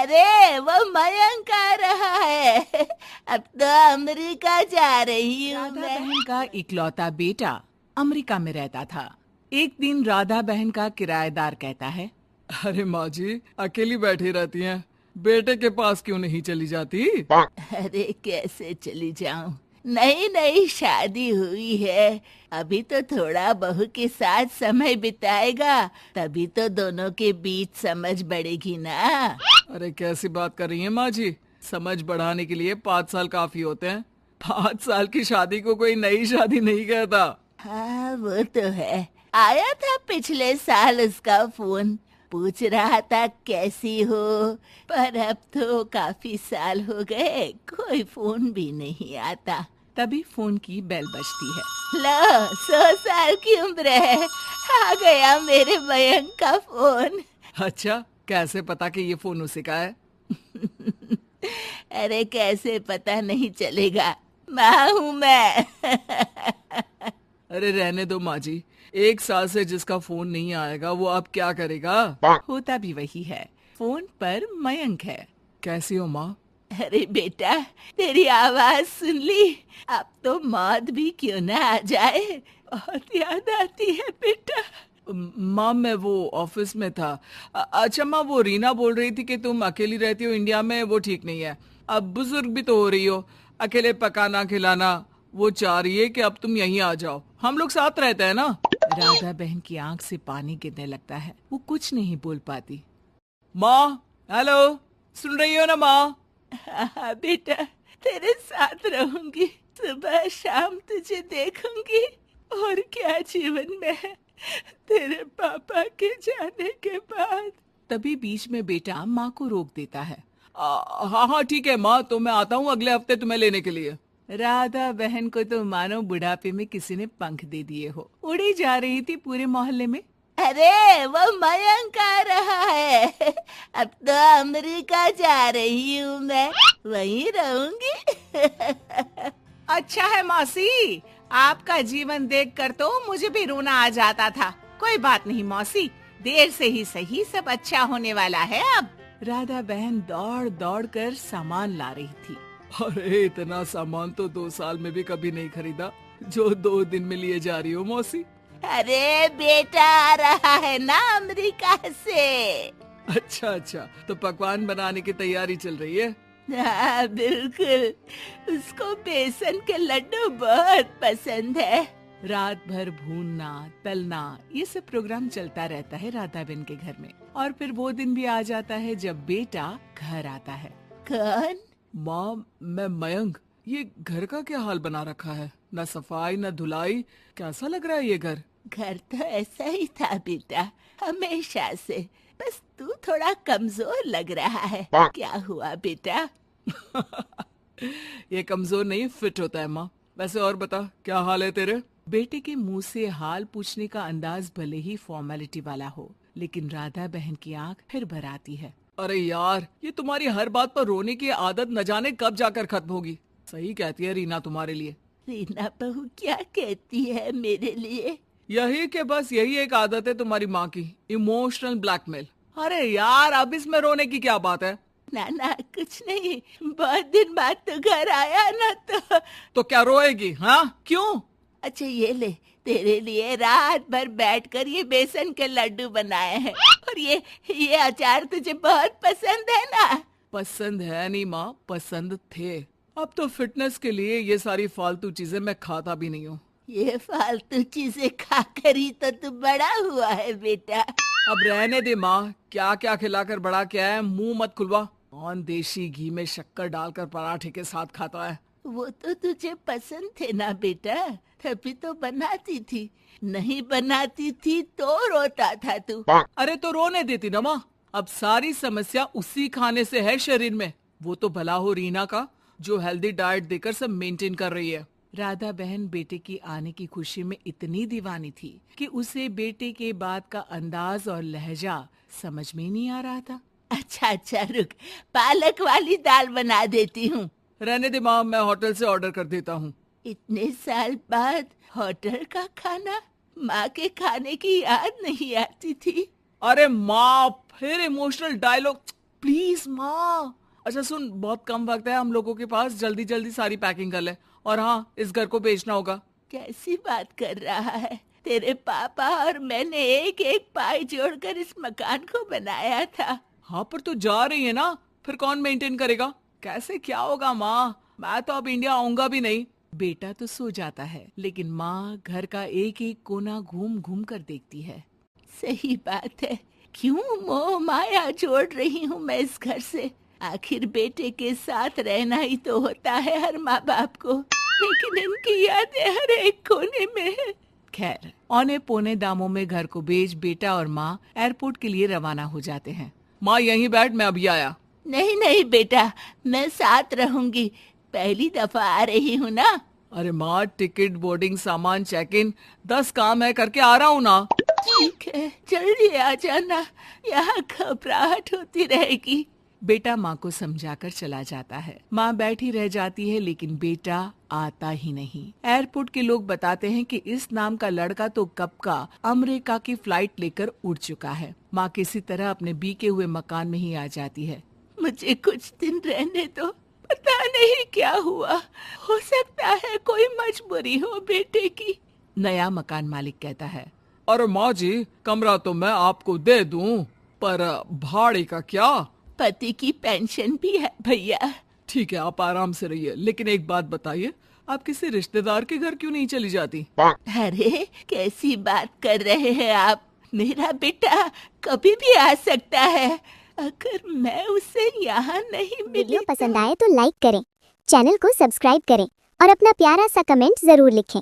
अरे वो मयंक आ रहा है। अब तो अमेरिका जा रही हूँ राधा मैं। बहन का इकलौता बेटा अमेरिका में रहता था। एक दिन राधा बहन का किराएदार कहता है, अरे माँ जी अकेली बैठी रहती हैं, बेटे के पास क्यों नहीं चली जाती? अरे कैसे चली जाऊं, नई नई शादी हुई है। अभी तो थोड़ा बहू के साथ समय बिताएगा, तभी तो दोनों के बीच समझ बढ़ेगी ना। अरे कैसी बात कर रही हैं माँ जी, समझ बढ़ाने के लिए 5 साल काफी होते हैं। 5 साल की शादी को कोई नई शादी नहीं कहता। हाँ वो तो है। आया था पिछले साल उसका फोन, पूछ रहा था कैसी हो, पर अब तो काफी साल हो गए, कोई फोन भी नहीं आता। तभी फोन की बेल बजती है। लो 100 साल की उम्र है, आ गया मेरे मयंक का फोन। अच्छा कैसे पता कि ये फोन उसी का है? अरे कैसे पता नहीं चलेगा, माँ हूँ मैं। अरे रहने दो माँ जी, 1 साल से जिसका फोन नहीं आएगा वो अब क्या करेगा? होता भी वही है, फोन पर मयंक है। कैसी हो माँ? अरे बेटा, तेरी आवाज सुन ली, अब तो मौत भी क्यों ना आ जाए, बहुत याद आती है बेटा। माँ मैं वो ऑफिस में था। अच्छा माँ, वो रीना बोल रही थी कि तुम अकेली रहती हो इंडिया में, वो ठीक नहीं है। अब बुजुर्ग भी तो हो रही हो, अकेले पकाना खिलाना, वो चाह रही है कि अब तुम यहीं आ जाओ, हम लोग साथ रहते हैं ना। राधा बहन की आंख से पानी गिरने लगता है, वो कुछ नहीं बोल पाती। माँ हेलो, सुन रही हो ना माँ? हाँ बेटा, तेरे साथ रहूंगी, सुबह शाम तुझे देखूंगी, और क्या जीवन में है तेरे पापा के जाने के बाद। तभी बीच में बेटा माँ को रोक देता है। हाँ हाँ ठीक है माँ, तो मैं आता हूँ अगले हफ्ते तुम्हें लेने के लिए। राधा बहन को तो मानो बुढ़ापे में किसी ने पंख दे दिए हो, उड़ी जा रही थी पूरे मोहल्ले में। अरे वो मयंक आ रहा है, अब तो अमेरिका जा रही हूँ मैं, वहीं रहूंगी। अच्छा है मौसी, आपका जीवन देखकर तो मुझे भी रोना आ जाता था। कोई बात नहीं मौसी, देर से ही सही सब अच्छा होने वाला है अब। राधा बहन दौड़ दौड़ कर सामान ला रही थी। अरे इतना सामान तो 2 साल में भी कभी नहीं खरीदा जो 2 दिन में लिए जा रही हो मौसी। अरे बेटा आ रहा है ना अमेरिका से। अच्छा अच्छा, तो पकवान बनाने की तैयारी चल रही है? हाँ बिल्कुल, उसको बेसन के लड्डू बहुत पसंद है। रात भर भूनना तलना ये सब प्रोग्राम चलता रहता है राधा बहन के घर में। और फिर वो दिन भी आ जाता है जब बेटा घर आता है। कौन? माँ मैं मयंक, ये घर का क्या हाल बना रखा है, न सफाई न धुलाई, कैसा लग रहा है ये घर? घर तो ऐसा ही था बेटा, हमेशा से, बस तू थोड़ा कमजोर लग रहा है। क्या हुआ बेटा? ये कमजोर नहीं फिट होता है माँ। वैसे और बता क्या हाल है तेरे? बेटे के मुंह से हाल पूछने का अंदाज भले ही फॉर्मेलिटी वाला हो, लेकिन राधा बहन की आंख फिर भर आती है। अरे यार, ये तुम्हारी हर बात पर रोने की आदत न जाने कब जाकर खत्म होगी। सही कहती है रीना तुम्हारे लिए। रीना बहू क्या कहती है मेरे लिए? यही के बस यही एक आदत है तुम्हारी माँ की, इमोशनल ब्लैकमेल। अरे यार अब इसमें रोने की क्या बात है? ना ना कुछ नहीं, बहुत दिन बाद तो घर आया ना तो क्या रोएगी? हाँ क्यों? अच्छा ये ले, तेरे लिए रात भर बैठकर ये बेसन के लड्डू बनाए हैं, और ये अचार तुझे बहुत पसंद है ना? पसंद है नहीं माँ, पसंद थे। अब तो फिटनेस के लिए ये सारी फालतू चीजें मैं खाता भी नहीं हूँ। ये फालतू चीजें खाकर ही तो तू बड़ा हुआ है बेटा। अब रहने दे माँ, क्या क्या खिलाकर बड़ा किया है, मुंह मत खुलवा। कौन देशी घी में शक्कर डालकर पराठे के साथ खाता है? वो तो तुझे पसंद थे ना बेटा, तभी तो बनाती थी, नहीं बनाती थी तो रोता था तू। अरे तो रोने देती ना माँ, अब सारी समस्या उसी खाने से है शरीर में। वो तो भला हो रीना का, जो हेल्दी डाइट देकर सब मेंटेन कर रही है। राधा बहन बेटे की आने की खुशी में इतनी दीवानी थी कि उसे बेटे के बात का अंदाज और लहजा समझ में नहीं आ रहा था। अच्छा अच्छा रुक, पालक वाली दाल बना देती हूँ। रहने दे माँ, मैं होटल से ऑर्डर कर देता हूँ। इतने साल बाद होटल का खाना, माँ के खाने की याद नहीं आती थी। अरे माँ फिर इमोशनल डायलॉग, प्लीज माँ। अच्छा सुन, बहुत कम वक्त है हम लोगों के पास, जल्दी जल्दी सारी पैकिंग कर ले। और हाँ, इस घर को बेचना होगा। कैसी बात कर रहा है? तेरे पापा और मैंने एक एक पाई जोड़कर इस मकान को बनाया था। हाँ पर तू जा रही है ना, फिर कौन मेंटेन करेगा? कैसे क्या होगा माँ? मैं तो अब इंडिया आऊंगा भी नहीं। बेटा तो सो जाता है, लेकिन माँ घर का एक एक कोना घूम घूम कर देखती है। सही बात है, क्यों मोह माया जोड़ रही हूँ मैं इस घर से? आखिर बेटे के साथ रहना ही तो होता है हर माँ बाप को, लेकिन इनकी यादें हर एक कोने में है। खैर, औने पौने दामों में घर को बेच बेटा और माँ एयरपोर्ट के लिए रवाना हो जाते हैं। माँ यहीं बैठ, मैं अभी आया। नहीं नहीं बेटा, मैं साथ रहूंगी, पहली दफा आ रही हूँ ना। अरे माँ, टिकट, बोर्डिंग, सामान, चेक इन, 10 काम है, करके आ रहा हूँ ना। ठीक है, जल्दी आ जाना, यहाँ घबराहट होती रहेगी। बेटा माँ को समझाकर चला जाता है। माँ बैठी रह जाती है, लेकिन बेटा आता ही नहीं। एयरपोर्ट के लोग बताते हैं कि इस नाम का लड़का तो कब का अमेरिका की फ्लाइट लेकर उड़ चुका है। माँ किसी तरह अपने बीके हुए मकान में ही आ जाती है। मुझे कुछ दिन रहने दो, पता नहीं क्या हुआ, हो सकता है कोई मजबूरी हो बेटे की। नया मकान मालिक कहता है। अरे माँ जी, कमरा तो मैं आपको दे दूं, पर भाड़े का क्या? पति की पेंशन भी है भैया। ठीक है, आप आराम से रहिए, लेकिन एक बात बताइए, आप किसी रिश्तेदार के घर क्यों नहीं चली जाती? अरे कैसी बात कर रहे हैं आप? मेरा बेटा कभी भी आ सकता है। अगर मैं उसे यहाँ नहीं मिली वीडियो पसंद आए तो लाइक करें, चैनल को सब्सक्राइब करें और अपना प्यारा सा कमेंट जरूर लिखें।